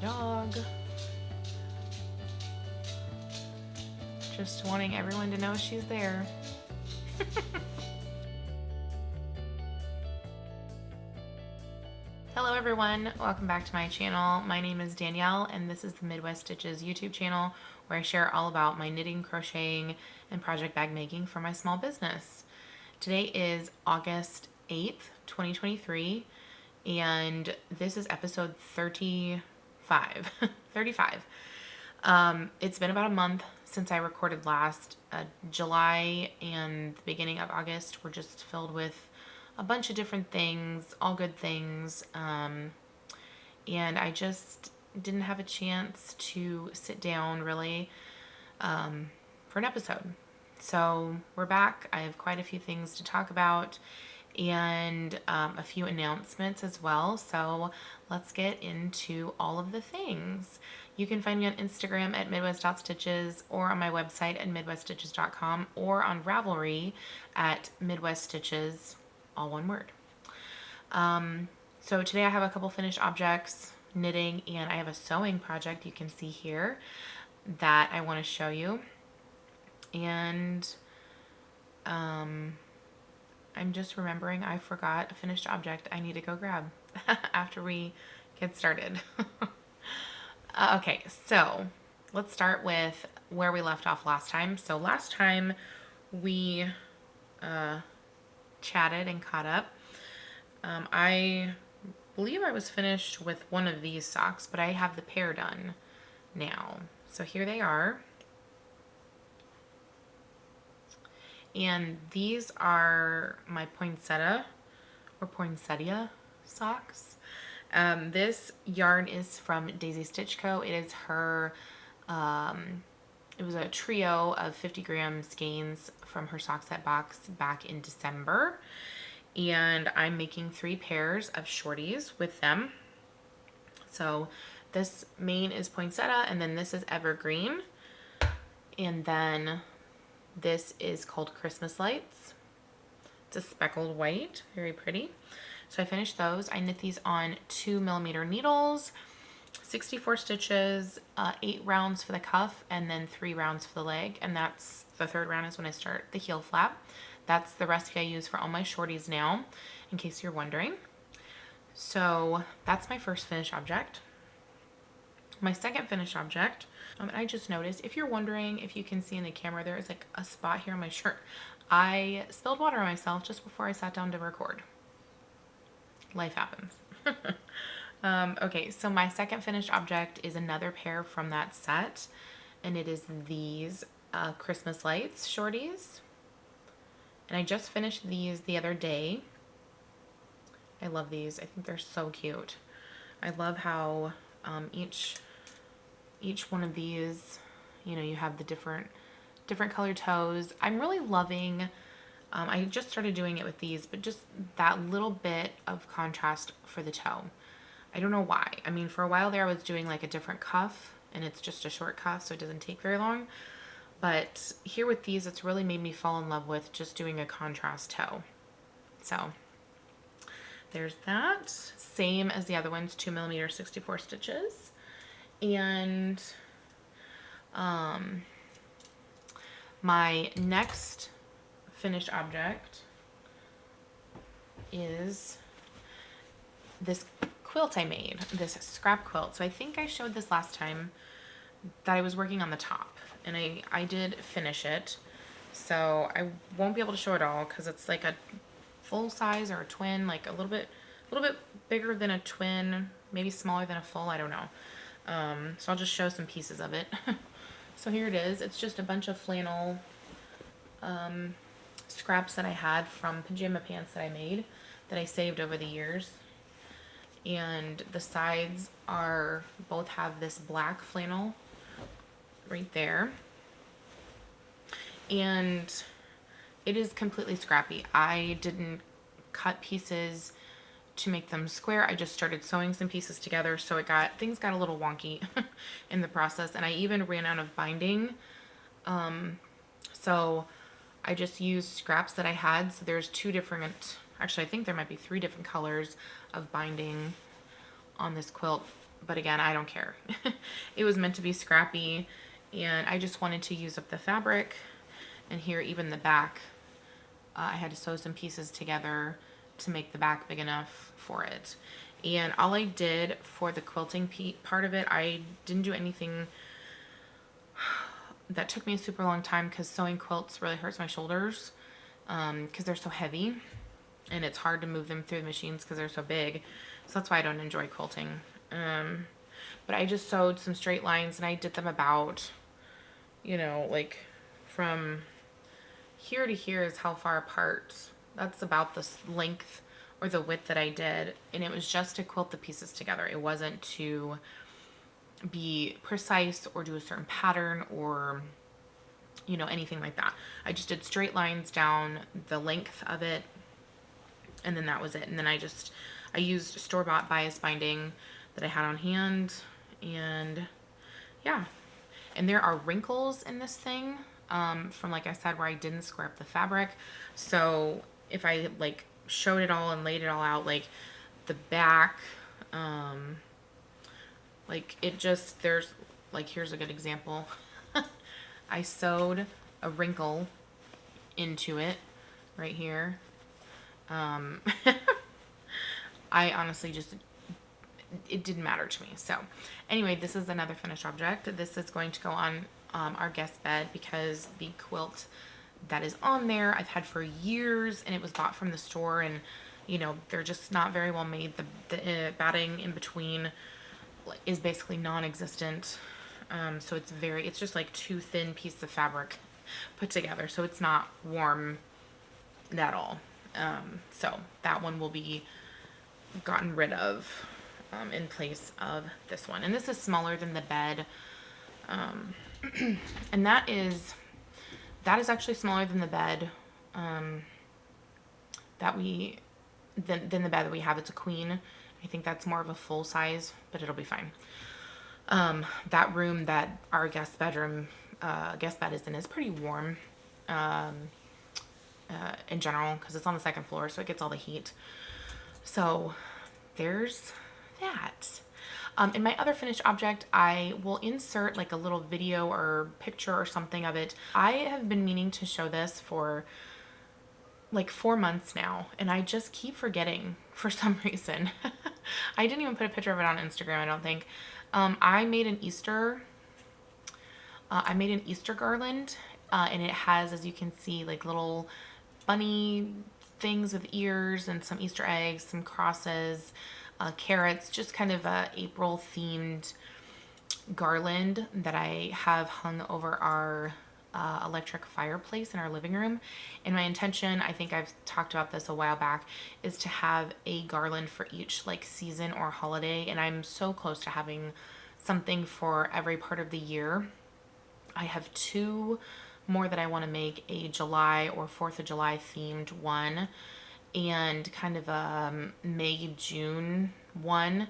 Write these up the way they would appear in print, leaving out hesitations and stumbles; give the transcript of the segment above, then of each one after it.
dog. Just wanting everyone to know she's there. Hello everyone, welcome back to my channel. My name is Danielle and this is the Midwest Stitches YouTube channel where I share all about my knitting, crocheting, and project bag making for my small business. Today is August 8th, 2023, and this is episode 35. 35. It's been about a month since I recorded last. July and the beginning of August were just filled with a bunch of different things, all good things, and I just didn't have a chance to sit down really for an episode. So we're back. I have quite a few things to talk about and a few announcements as well. So let's get into all of the things. You can find me on Instagram at midwest.stitches or on my website at midweststitches.com or on Ravelry at midweststitches, all one word. So today I have a couple finished objects, knitting, and I have a sewing project you can see here that I want to show you. And I'm just remembering I forgot a finished object I need to go grab after we get started. Okay, so let's start with where we left off last time. So last time we chatted and caught up. I believe I was finished with one of these socks, but I have the pair done now. So here they are. And these are my poinsettia or poinsettia socks. This yarn is from Daisy Stitch Co. It is her, it was a trio of 50 gram skeins from her sock set box back in December. And I'm making 3 pairs of shorties with them. So this main is poinsettia, and then this is evergreen. And then this is called Christmas Lights. It's a speckled white, very pretty. So I finished those. I knit these on 2mm needles, 64 stitches, 8 rounds for the cuff, and then 3 rounds for the leg. And that's the 3rd round is when I start the heel flap. That's the recipe I use for all my shorties now, in case you're wondering. So that's my first finished object. My second finished object, and I just noticed, if you're wondering if you can see in the camera, there is like a spot here on my shirt. I spilled water on myself just before I sat down to record. Life happens. Okay, so my second finished object is another pair from that set, and it is these Christmas Lights shorties. And I just finished these the other day. I love these. I think they're so cute. I love how each one of these, you know, you have the different colored toes. I'm really loving, I just started doing it with these, but just that little bit of contrast for the toe. I don't know why. I mean, for a while there I was doing like a different cuff, and it's just a short cuff, so it doesn't take very long. But here with these, it's really made me fall in love with just doing a contrast toe. So there's that. Same as the other ones, 2mm 64 stitches. And my next finished object is this quilt I made, this scrap quilt. So I think I showed this last time that I was working on the top, and I did finish it. So I won't be able to show it all because it's like a full size or a twin, like a little bit bigger than a twin, maybe smaller than a full, I don't know. So I'll just show some pieces of it. So here it is. It's just a bunch of flannel scraps that I had from pajama pants that I made that I saved over the years. And the sides are both have this black flannel right there. And it is completely scrappy. I didn't cut pieces to make them square. I just started sewing some pieces together, so things got a little wonky in the process, and I even ran out of binding. So I just used scraps that I had. So there's 2 different, actually I think there might be 3 different colors of binding on this quilt. but again, I don't care. It was meant to be scrappy, and I just wanted to use up the fabric. And here, even the back, I had to sew some pieces together to make the back big enough for it. And all I did for the quilting part of it, I didn't do anything that took me a super long time, because sewing quilts really hurts my shoulders because they're so heavy and it's hard to move them through the machines because they're so big. So that's why I don't enjoy quilting. But I just sewed some straight lines, and I did them about, you know, like from here to here is how far apart. That's about the length or the width that I did. And it was just to quilt the pieces together. It wasn't to be precise or do a certain pattern or, you know, anything like that. I just did straight lines down the length of it, and then that was it. And then I used store-bought bias binding that I had on hand, and yeah. And there are wrinkles in this thing from, like I said, where I didn't square up the fabric. So if I like showed it all and laid it all out, like the back, like it just, there's like, here's a good example. I sewed a wrinkle into it right here. I honestly just, it didn't matter to me. So anyway, this is another finished object. This is going to go on our guest bed, because the quilt that is on there I've had for years, and it was bought from the store, and you know, they're just not very well made. The batting in between is basically non-existent. So it's just like two thin pieces of fabric put together, so it's not warm at all. So that one will be gotten rid of in place of this one. And this is smaller than the bed. And that is actually smaller than the bed than the bed that we have. It's a queen. I think that's more of a full size, but it'll be fine. That room that our guest bed is in is pretty warm in general, because it's on the second floor, so it gets all the heat. So there's that. In my other finished object, I will insert like a little video or picture or something of it. I have been meaning to show this for like 4 months now, and I just keep forgetting for some reason. I didn't even put a picture of it on Instagram, I don't think. I made an Easter garland, and it has, as you can see, like little bunny things with ears and some Easter eggs, some crosses, carrots, just kind of a April themed garland that I have hung over our electric fireplace in our living room. And my intention, I think I've talked about this a while back, is to have a garland for each like season or holiday. And I'm so close to having something for every part of the year. I have 2 more that I want to make, a July or 4th of July themed one, and kind of a May, June one.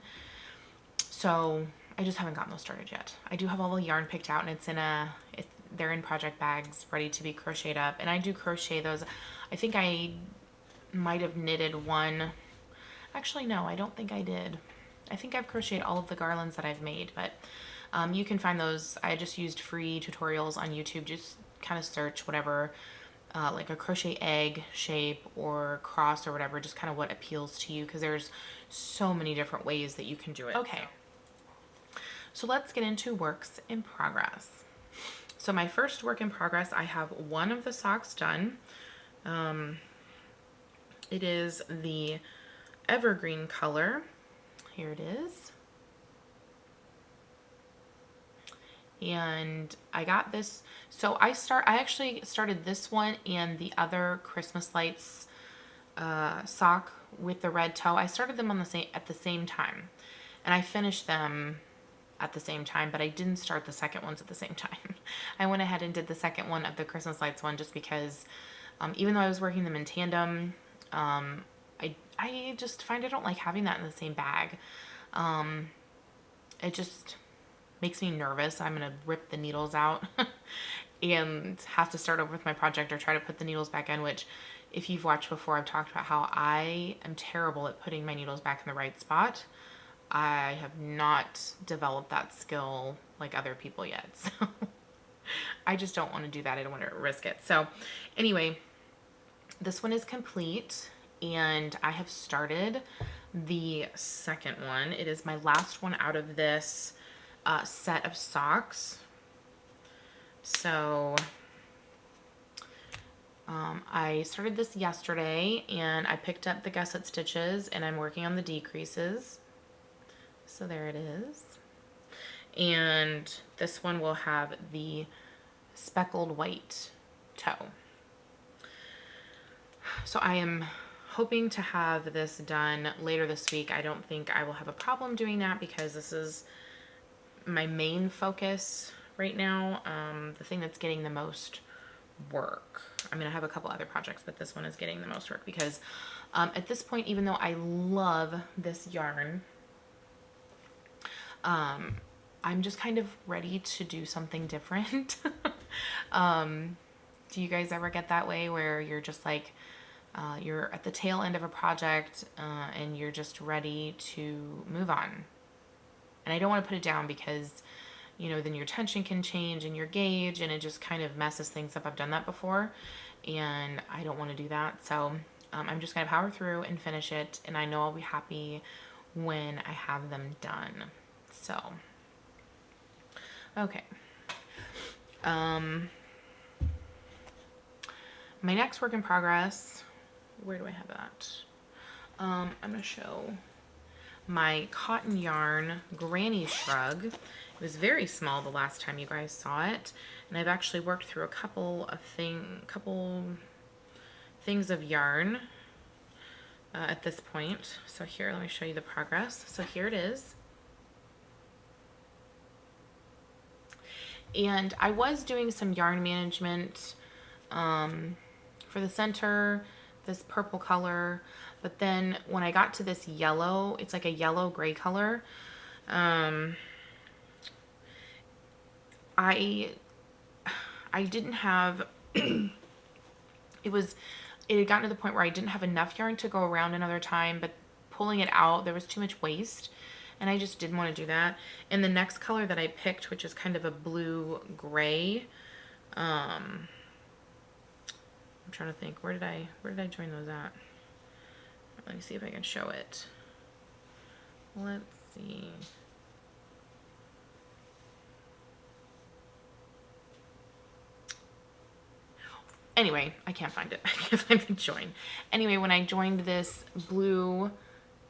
So I just haven't gotten those started yet. I do have all the yarn picked out, and they're in project bags ready to be crocheted up. And I do crochet those. I think I might have knitted one. Actually, no, I don't think I did. I think I've crocheted all of the garlands that I've made, but you can find those. I just used free tutorials on YouTube. Just kind of search whatever, like a crochet egg shape or cross or whatever, just kind of what appeals to you, because there's so many different ways that you can do it. Okay, so let's get into works in progress. So my first work in progress, I have one of the socks done. It is the evergreen color. Here it is. And I got this. So I actually started this one and the other Christmas lights sock with the red toe. I started them at the same time, and I finished them at the same time, but I didn't start the second ones at the same time. I went ahead and did the second one of the Christmas lights one just because even though I was working them in tandem, I just find I don't like having that in the same bag. It just makes me nervous. I'm gonna rip the needles out and have to start over with my project or try to put the needles back in, which if you've watched before, I've talked about how I am terrible at putting my needles back in the right spot. I have not developed that skill like other people yet. So I just don't want to do that. I don't want to risk it. So anyway, this one is complete and I have started the second one. It is my last one out of this set of socks. So I started this yesterday and I picked up the gusset stitches and I'm working on the decreases. So there it is. And this one will have the speckled white toe. So I am hoping to have this done later this week. I don't think I will have a problem doing that because this is my main focus right now. The thing that's getting the most work. I mean, I have a couple other projects, but this one is getting the most work because at this point, even though I love this yarn, I'm just kind of ready to do something different. Do you guys ever get that way where you're just like, you're at the tail end of a project and you're just ready to move on? And I don't want to put it down because, you know, then your tension can change and your gauge and it just kind of messes things up. I've done that before and I don't want to do that. So I'm just going to power through and finish it. And I know I'll be happy when I have them done. So, okay. My next work in progress, where do I have that? I'm going to show my cotton yarn granny shrug. It was very small the last time you guys saw it, and I've actually worked through a couple things of yarn at this point. So here, let me show you the progress. So here it is. And I was doing some yarn management for the center, this purple color, but then when I got to this yellow, it's like a yellow gray color, I didn't have it had gotten to the point where I didn't have enough yarn to go around another time, but pulling it out, there was too much waste. And I just didn't want to do that. And the next color that I picked, which is kind of a blue-gray, I'm trying to think, where did I join those at? Let me see if I can show it. Let's see. Anyway, I can't find it. I can't find the join. Anyway, when I joined this blue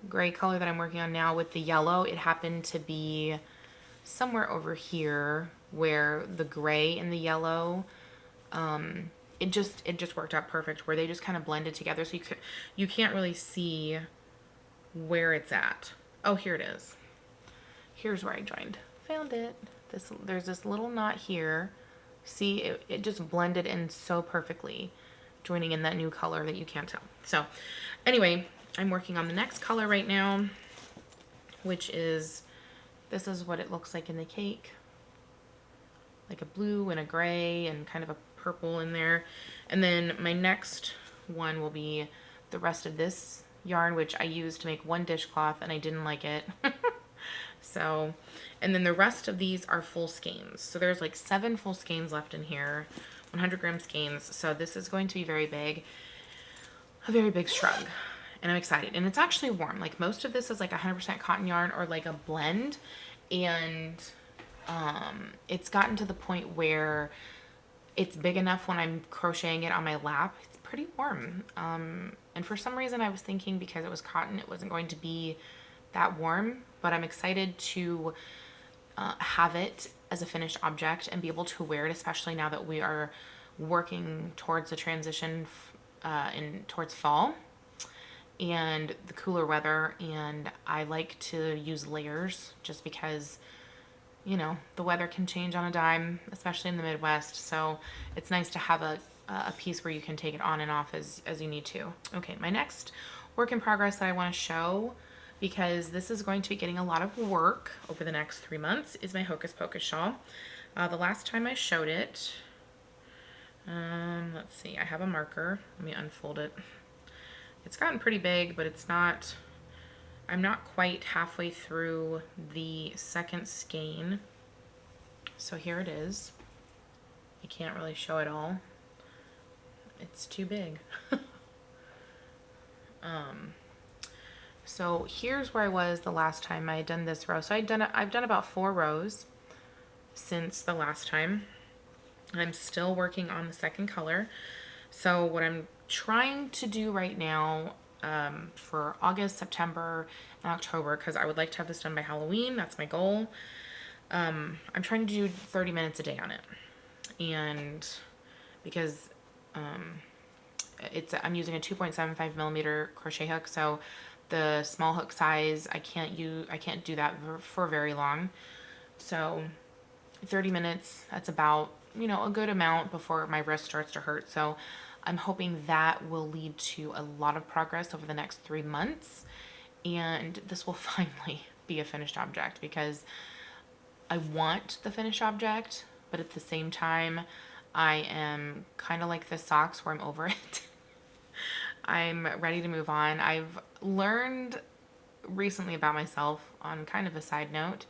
gray color that I'm working on now with the yellow, it happened to be somewhere over here where the gray and the yellow, it just worked out perfect where they just kind of blended together, so you can't really see where it's at. Oh, here it is. Here's where I joined. Found it. There's this little knot here. See, it just blended in so perfectly, joining in that new color that you can't tell. So anyway, I'm working on the next color right now, which is, this is what it looks like in the cake. Like a blue and a gray and kind of a purple in there. And then my next one will be the rest of this yarn, which I used to make one dishcloth and I didn't like it. So, and then the rest of these are full skeins. So there's like 7 full skeins left in here, 100-gram skeins. So this is going to be very big, a very big shrug. And I'm excited. And it's actually warm. Like most of this is like 100% cotton yarn or like a blend. And it's gotten to the point where it's big enough when I'm crocheting it on my lap. It's pretty warm. And for some reason I was thinking because it was cotton, it wasn't going to be that warm. But I'm excited to have it as a finished object and be able to wear it, especially now that we are working towards the transition towards fall and the cooler weather. And I like to use layers just because, you know, the weather can change on a dime, especially in the Midwest. So it's nice to have a piece where you can take it on and off as you need to. Okay, my next work in progress that I want to show, because this is going to be getting a lot of work over the next 3 months, is my Hocus Pocus shawl. The last time I showed it, let's see, I have a marker. Let me unfold it. It's gotten pretty big, but it's not, I'm not quite halfway through the second skein. So here it is. I can't really show it all. It's too big. So here's where I was the last time I had done this row. So I've done about 4 rows since the last time. I'm still working on the second color. So what I'm trying to do right now for August, September, and October, because I would like to have this done by Halloween, that's my goal. I'm trying to do 30 minutes a day on it. And because I'm using a 2.75 millimeter crochet hook, so the small hook size I can't do that for very long. So 30 minutes, that's about, you know, a good amount before my wrist starts to hurt. So I'm hoping that will lead to a lot of progress over the next 3 months, and this will finally be a finished object, because I want the finished object, but at the same time I am kind of like the socks where I'm over it. I'm ready to move on. I've learned recently about myself, on kind of a side note,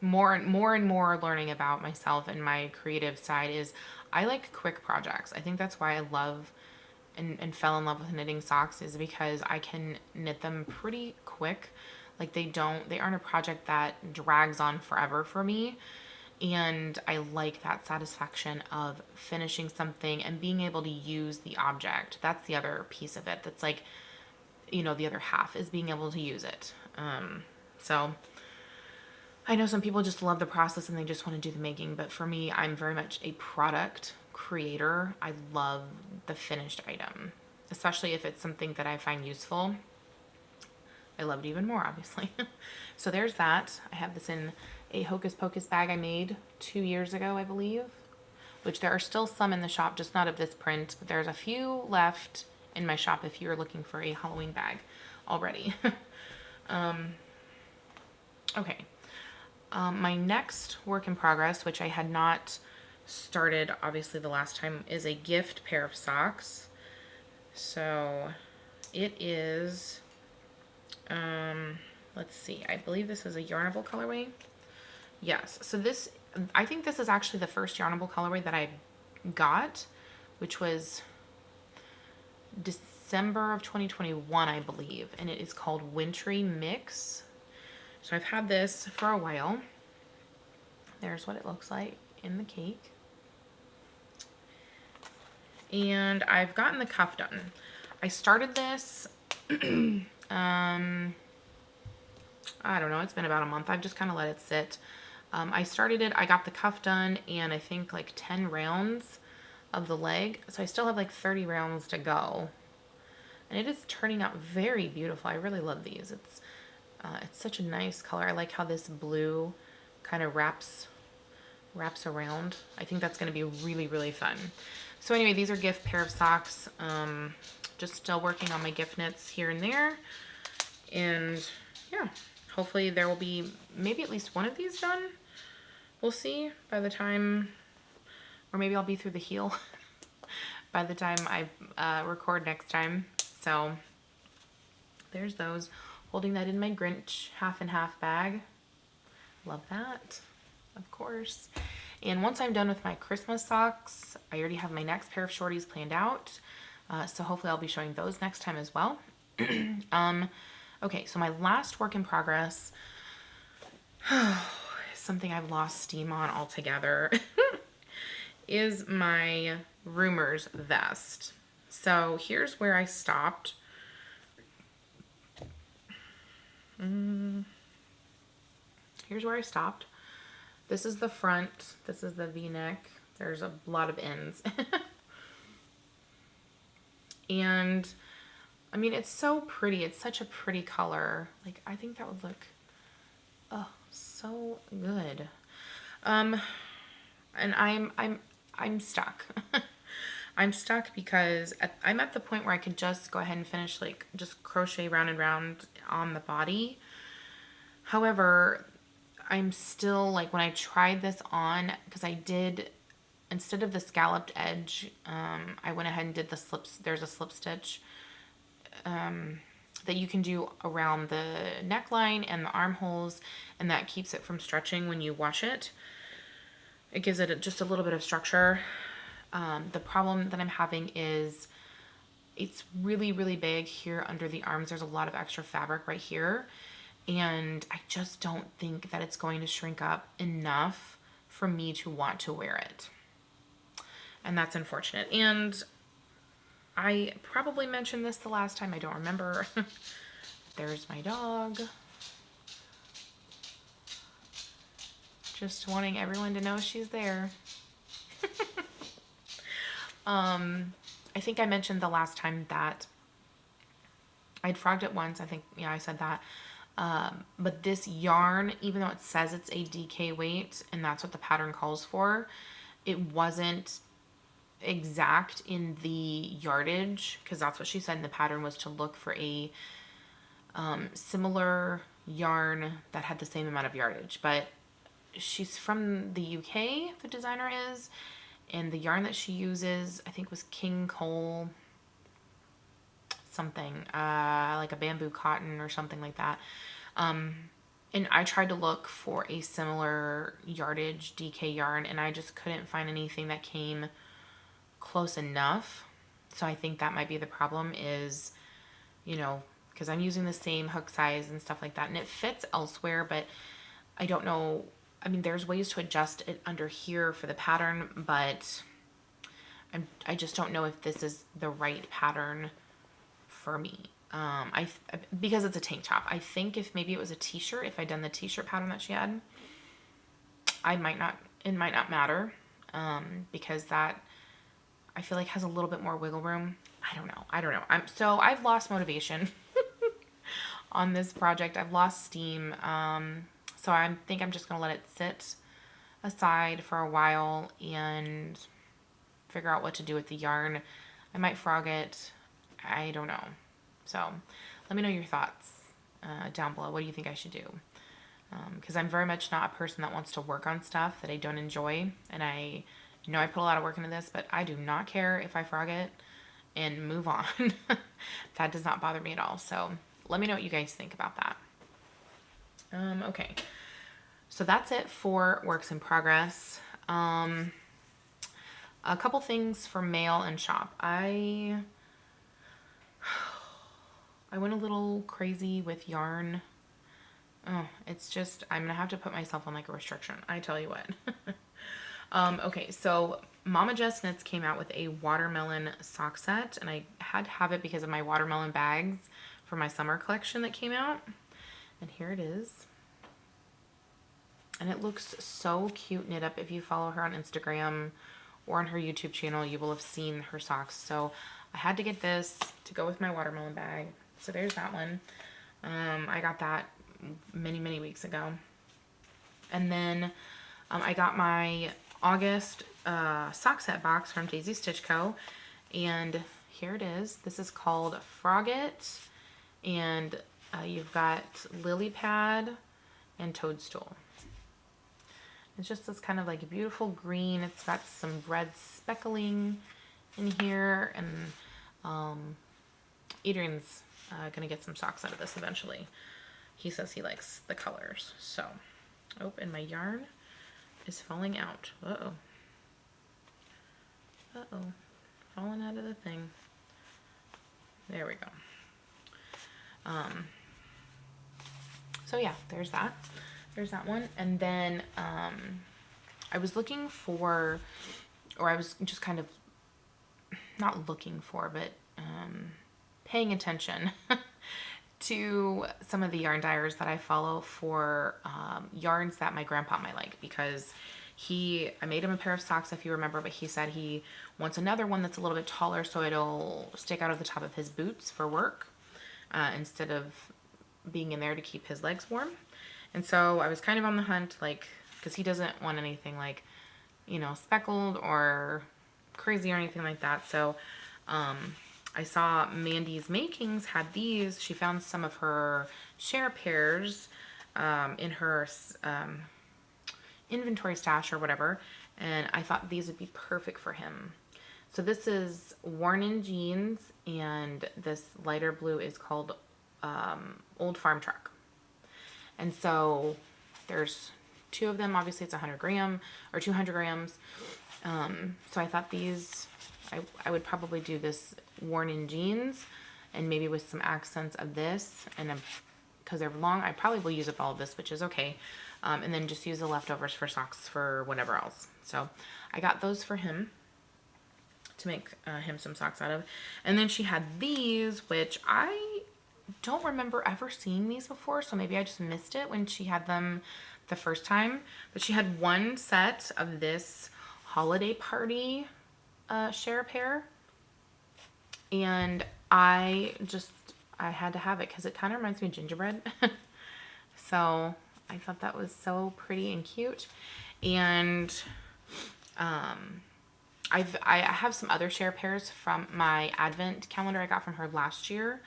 more and more learning about myself and my creative side is I like quick projects. I think that's why I love and fell in love with knitting socks, is because I can knit them pretty quick. Like they aren't a project that drags on forever for me. And I like that satisfaction of finishing something and being able to use the object. That's the other piece of it. That's like, you know, the other half is being able to use it. So I know some people just love the process and they just want to do the making, but for me, I'm very much a product creator. I love the finished item, especially if it's something that I find useful. I love it even more, obviously. So there's that. I have this in a Hocus Pocus bag I made 2 years ago, I believe, which there are still some in the shop, just not of this print, but there's a few left in my shop if you're looking for a Halloween bag already. Okay. My next work in progress, which I had not started obviously the last time, is a gift pair of socks. So it is, let's see, I believe this is a yarnable colorway. Yes, so this, I think this is actually the first yarnable colorway that I got, which was December of 2021, I believe, and it is called Wintry Mix. So I've had this for a while. There's what it looks like in the cake. And I've gotten the cuff done. I started this, I don't know, it's been about a month. I've just kind of let it sit. I started it, I got the cuff done, and I think like 10 rounds of the leg. So I still have like 30 rounds to go. And it is turning out very beautiful. I really love these. It's such a nice color. I like how this blue kind of wraps around. I think that's going to be really, really fun. So anyway, these are gift pair of socks. Just still working on my gift knits here and there. And yeah, hopefully there will be maybe at least one of these done. We'll see by the time, or maybe I'll be through the heel by the time I record next time. So there's those. Holding that in my Grinch half and half bag. Love that, of course. And once I'm done with my Christmas socks, I already have my next pair of shorties planned out. So hopefully I'll be showing those next time as well. Okay, so my last work in progress, something I've lost steam on altogether, is my Rumors vest. So here's where I stopped. Here's where I stopped. This is the front. This is the V-neck. There's a lot of ends. And I mean, it's so pretty. It's such a pretty color. Like, I think that would look, oh, so good. And I'm stuck. I'm stuck because I'm at the point where I could just go ahead and finish, like, just crochet round and round on the body. However, I'm still, like, when I tried this on, because I did, instead of the scalloped edge, I went ahead and did the slips. There's a slip stitch that you can do around the neckline and the armholes, and that keeps it from stretching when you wash it. It gives it just a little bit of structure. The problem that I'm having is it's really, really big here under the arms. There's a lot of extra fabric right here, and I just don't think that it's going to shrink up enough for me to want to wear it. And that's unfortunate. And I probably mentioned this the last time. I don't remember. There's my dog. Just wanting everyone to know she's there. I think I mentioned the last time that I'd frogged it once. I think, yeah, I said that. But this yarn, even though it says it's a DK weight, and that's what the pattern calls for, it wasn't exact in the yardage, because that's what she said in the pattern, was to look for a similar yarn that had the same amount of yardage. But she's from the UK, the designer is, and the yarn that she uses, I think, was King Cole something, like a bamboo cotton or something like that. And I tried to look for a similar yardage DK yarn, and I just couldn't find anything that came close enough. So I think that might be the problem, is, you know, because I'm using the same hook size and stuff like that, and it fits elsewhere, but I don't know. I mean, there's ways to adjust it under here for the pattern, but I just don't know if this is the right pattern for me. Because it's a tank top. I think if maybe it was a t-shirt, if I'd done the t-shirt pattern that she had, it might not matter, because that, I feel like, has a little bit more wiggle room. I don't know. I've lost motivation on this project. I've lost steam. So I think I'm just going to let it sit aside for a while and figure out what to do with the yarn. I might frog it. I don't know. So let me know your thoughts down below. What do you think I should do? Because I'm very much not a person that wants to work on stuff that I don't enjoy. And I know I put a lot of work into this, but I do not care if I frog it and move on. That does not bother me at all. So let me know what you guys think about that. Okay. So that's it for works in progress. A couple things for mail and shop. I went a little crazy with yarn. Oh, it's just, I'm going to have to put myself on like a restriction. I tell you what. Okay, so Mama Just Knits came out with a watermelon sock set, and I had to have it because of my watermelon bags for my summer collection that came out. And here it is. And it looks so cute knit up. If you follow her on Instagram or on her YouTube channel, you will have seen her socks. So I had to get this to go with my watermelon bag. So there's that one. I got that many, many weeks ago. And then I got my August sock set box from Daisy Stitch Co. And here it is. This is called Frog It. And you've got Lily Pad and Toadstool. It's just this kind of like beautiful green. It's got some red speckling in here. And Adrian's gonna get some socks out of this eventually. He says he likes the colors. So, oh, and my yarn is falling out. Uh-oh. Uh-oh. Falling out of the thing. There we go. So yeah, there's that. There's that one. And then I was looking for, or I was just kind of not looking for, but paying attention to some of the yarn dyers that I follow for yarns that my grandpa might like, because I made him a pair of socks, if you remember, but he said he wants another one that's a little bit taller so it'll stick out of the top of his boots for work instead of being in there to keep his legs warm. And so I was kind of on the hunt, like, because he doesn't want anything like, you know, speckled or crazy or anything like that. So I saw Mandy's Makings had these. She found some of her share pairs in her inventory stash or whatever, and I thought these would be perfect for him. So this is Worn In Jeans, and this lighter blue is called old farm truck. And so there's 2 of them. Obviously it's 100 gram or 200 grams. So I thought these, I would probably do this worn in jeans and maybe with some accents of this, and because they're long, I probably will use up all of this, which is okay. And then just use the leftovers for socks for whatever else. So I got those for him to make him some socks out of. And then she had these, which I don't remember ever seeing these before, so maybe I just missed it when she had them the first time. But she had one set of this holiday party share pair, and I had to have it because it kind of reminds me of gingerbread. So I thought that was so pretty and cute. And I have some other share pairs from my advent calendar I got from her last year,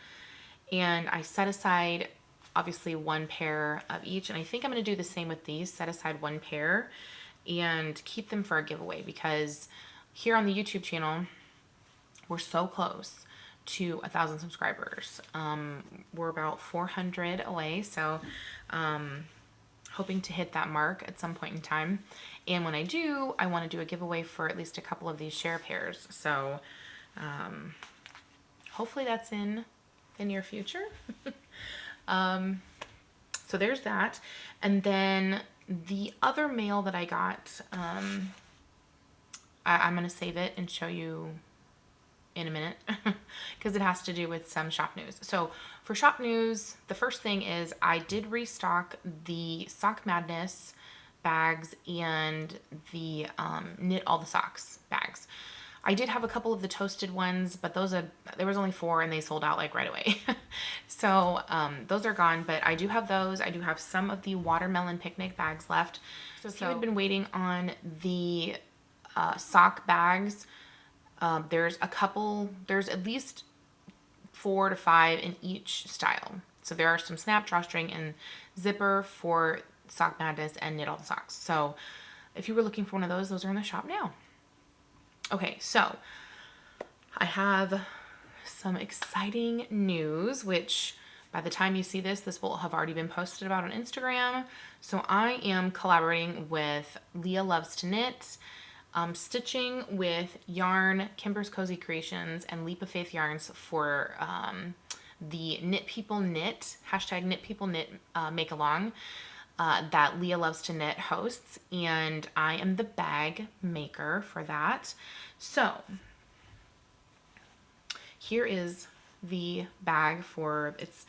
and I set aside obviously 1 pair of each, and I think I'm going to do the same with these, set aside 1 pair and keep them for a giveaway, because here on the YouTube channel we're so close to 1,000 subscribers. We're about 400 away, so hoping to hit that mark at some point in time. And when I do, I want to do a giveaway for at least a couple of these share pairs. So hopefully that's in the near future. So there's that. And then the other mail that I got, I'm going to save it and show you in a minute because it has to do with some shop news. So for shop news, the first thing is I did restock the Sock Madness bags and the Knit All the Socks bags. I did have a couple of the toasted ones, but there was only 4 and they sold out like right away. So those are gone, but I do have those. I do have some of the watermelon picnic bags left. So if you had been waiting on the sock bags, there's at least 4 to 5 in each style. So there are some snap, drawstring, and zipper for Sock Madness and Knit All the Socks. So if you were looking for one of those are in the shop now. Okay, so I have some exciting news, which by the time you see this, this will have already been posted about on Instagram. So I am collaborating with Leah Loves to Knit, stitching with yarn, Kimber's Cozy Creations, and Leap of Faith yarns for the Knit People Knit, hashtag Knit People Knit make along that Leah Loves to Knit hosts, and I am the bag maker for that. So here is the bag for, it's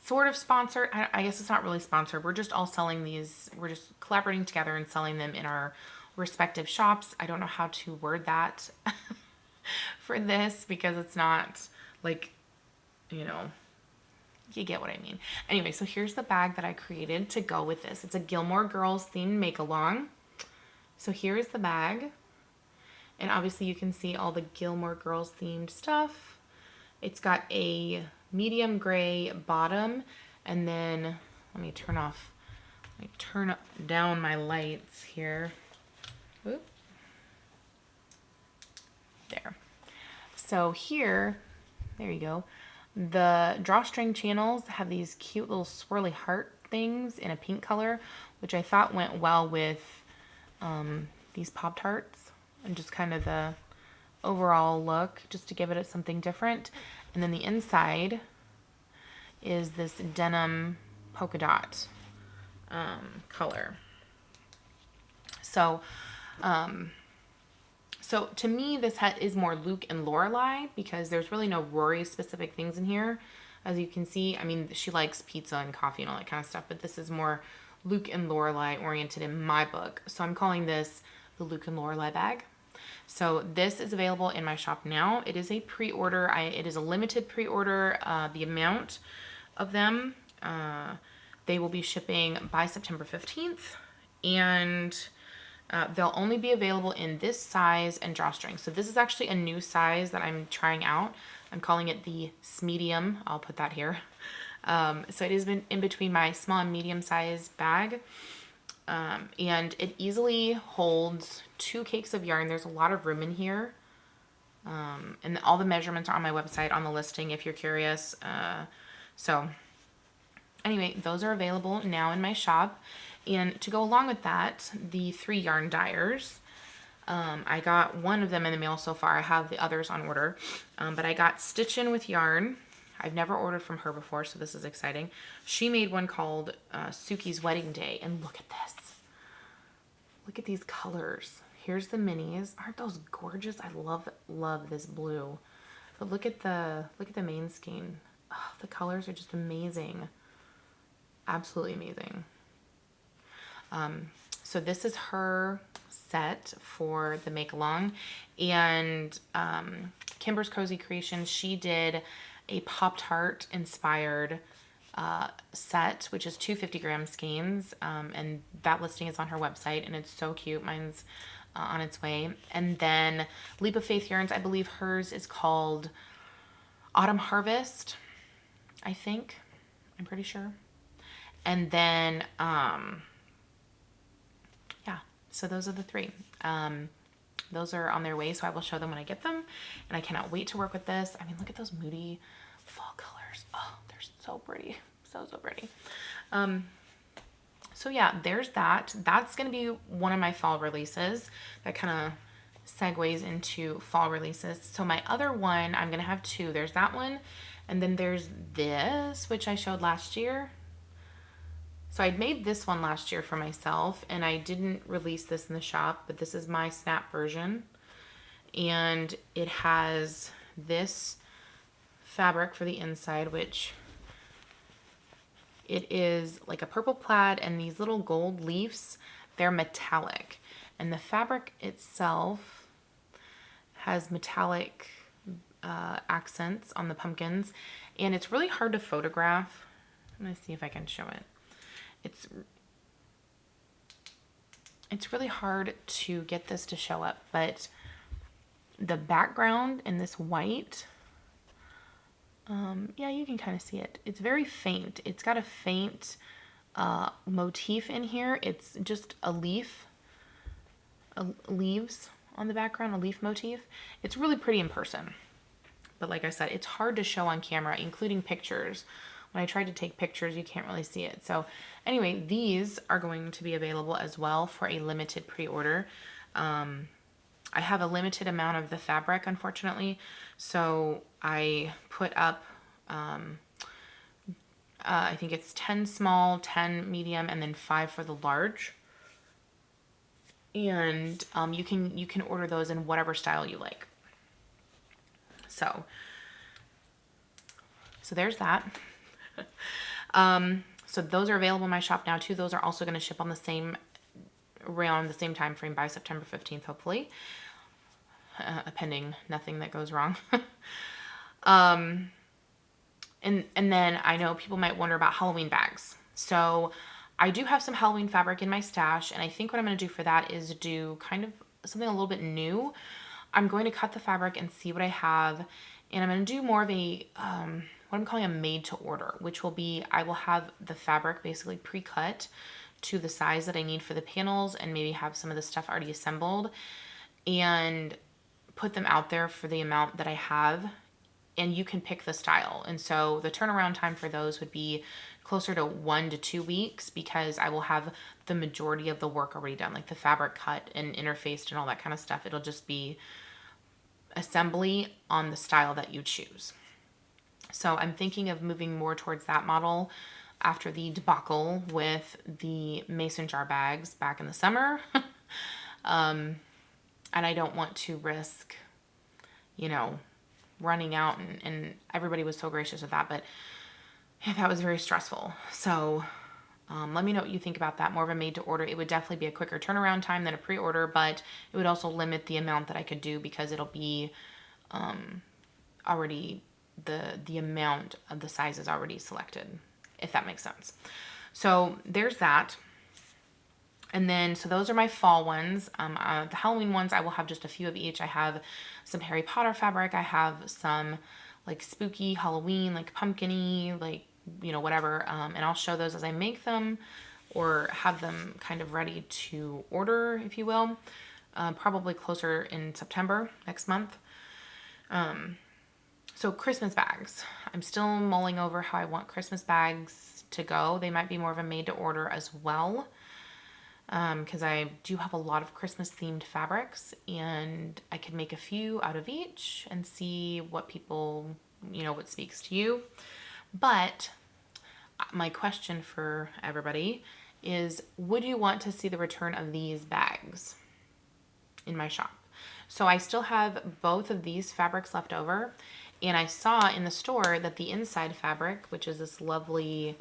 sort of sponsored. I guess it's not really sponsored. We're just all selling these. We're just collaborating together and selling them in our respective shops. I don't know how to word that for this because it's not like, you know, you get what I mean. Anyway, so here's the bag that I created to go with this. It's a Gilmore Girls themed make-along. So here is the bag. And obviously you can see all the Gilmore Girls themed stuff. It's got a medium gray bottom, and then let me turn down my lights here. Oop. There. So here, there you go. The drawstring channels have these cute little swirly heart things in a pink color, which I thought went well with these Pop-Tarts and just kind of the overall look, just to give it something different. And then the inside is this denim polka dot color. So so to me, this is more Luke and Lorelei because there's really no Rory specific things in here. As you can see, I mean, she likes pizza and coffee and all that kind of stuff, but this is more Luke and Lorelei oriented in my book. So I'm calling this the Luke and Lorelei bag. So this is available in my shop now. It is a pre-order. It is a limited pre-order. The amount of them, they will be shipping by September 15th, and they'll only be available in this size and drawstring. So this is actually a new size that I'm trying out. I'm calling it the medium. I'll put that here. So it is in between my small and medium size bag. And it easily holds 2 cakes of yarn. There's a lot of room in here. And all the measurements are on my website on the listing if you're curious. So anyway, those are available now in my shop. And to go along with that, the 3 yarn dyers. I got one of them in the mail so far. I have the others on order. But I got Stitchin' with Yarn. I've never ordered from her before, so this is exciting. She made one called Suki's Wedding Day. And look at this. Look at these colors. Here's the minis. Aren't those gorgeous? I love this blue. But look at the main skein. Oh, the colors are just amazing. Absolutely amazing. So this is her set for the make along, and Kimber's Cozy Creations, she did a Pop-Tart inspired set, which is 2 50-gram skeins, and that listing is on her website, and it's so cute. Mine's on its way. And then Leap of Faith Yarns, I believe hers is called Autumn Harvest, I think. I'm pretty sure. And then yeah, so those are the 3. Those are on their way, so I will show them when I get them. And I cannot wait to work with this. I mean, look at those moody fall colors. Oh, they're so pretty. So pretty. So yeah, there's that. That's going to be one of my fall releases. That kind of segues into fall releases. So my other one, I'm going to have 2. There's that one. And then there's this, which I showed last year. So I'd made this one last year for myself, and I didn't release this in the shop, but this is my snap version. And it has this fabric for the inside, which it is like a purple plaid, and these little gold leaves, they're metallic. And the fabric itself has metallic accents on the pumpkins, and it's really hard to photograph. I'm going to see if I can show it. It's really hard to get this to show up, but the background in this white, yeah, you can kind of see it. It's very faint. It's got a faint motif in here. It's just a leaf, leaves on the background, a leaf motif. It's really pretty in person, but like I said, it's hard to show on camera, including pictures. When I tried to take pictures, you can't really see it. So anyway, these are going to be available as well for a limited pre-order. I have a limited amount of the fabric, unfortunately. So I put up, I think it's 10 small, 10 medium, and then 5 for the large. And you can order those in whatever style you like. So there's that. So those are available in my shop now too. Those are also going to ship on around the same time frame by September 15th, hopefully, pending nothing that goes wrong. And then I know people might wonder about Halloween bags. So I do have some Halloween fabric in my stash, and I think what I'm going to do for that is do kind of something a little bit new. I'm going to cut the fabric and see what I have, and I'm going to do more of a what I'm calling a made to order, which will be, I will have the fabric basically pre-cut to the size that I need for the panels, and maybe have some of the stuff already assembled and put them out there for the amount that I have, and you can pick the style. And so the turnaround time for those would be closer to 1 to 2 weeks, because I will have the majority of the work already done, like the fabric cut and interfaced and all that kind of stuff. It'll just be assembly on the style that you choose. So I'm thinking of moving more towards that model after the debacle with the mason jar bags back in the summer. And I don't want to risk, running out, and everybody was so gracious with that, but yeah, that was very stressful. So let me know what you think about that. More of a made to order. It would definitely be a quicker turnaround time than a pre-order, but it would also limit the amount that I could do, because it'll be already the amount of the size is already selected, if that makes sense. So there's that. And then, so those are my fall ones. The Halloween ones, I will have just a few of each. I have some Harry Potter fabric. I have some like spooky Halloween, like pumpkin-y, like, whatever. And I'll show those as I make them, or have them kind of ready to order, if you will. Probably closer in September, next month. So Christmas bags. I'm still mulling over how I want Christmas bags to go. They might be more of a made to order as well, because I do have a lot of Christmas themed fabrics, and I could make a few out of each and see what people, what speaks to you. But my question for everybody is, would you want to see the return of these bags in my shop? So I still have both of these fabrics left over, and I saw in the store that the inside fabric, which is this lovely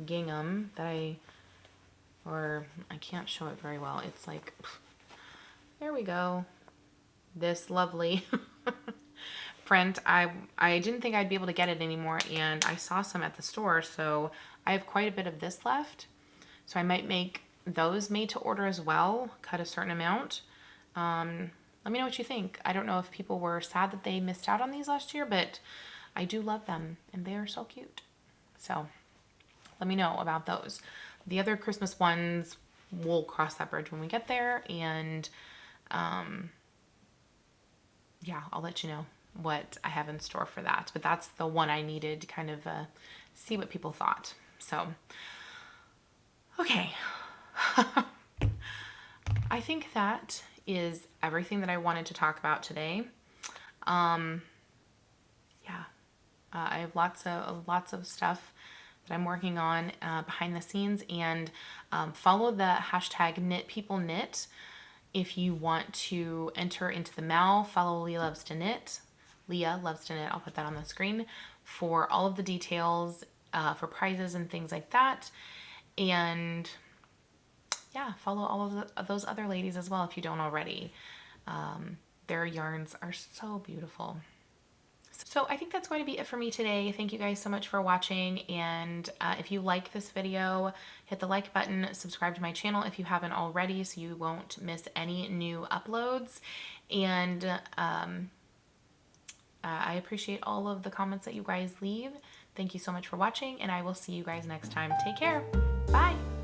gingham that I can't show it very well. It's like, there we go. This lovely print. I didn't think I'd be able to get it anymore, and I saw some at the store, so I have quite a bit of this left. So I might make those made to order as well, cut a certain amount. Let me know what you think. I don't know if people were sad that they missed out on these last year, but I do love them, and they are so cute. So let me know about those. The other Christmas ones, we'll cross that bridge when we get there, and yeah, I'll let you know what I have in store for that. But that's the one I needed to kind of see what people thought. So, okay. I think that is everything that I wanted to talk about today. Yeah, I have lots of stuff that I'm working on behind the scenes, and follow the hashtag #KnitPeopleKnit if you want to enter into the MAL. Follow Leah Loves to Knit. Leah Loves to Knit. I'll put that on the screen for all of the details, for prizes and things like that. And yeah, follow all of those other ladies as well if you don't already. Their yarns are so beautiful. So I think that's going to be it for me today. Thank you guys so much for watching, and if you like this video, hit the like button, subscribe to my channel if you haven't already so you won't miss any new uploads, and I appreciate all of the comments that you guys leave. Thank you so much for watching, and I will see you guys next time. Take care. Bye.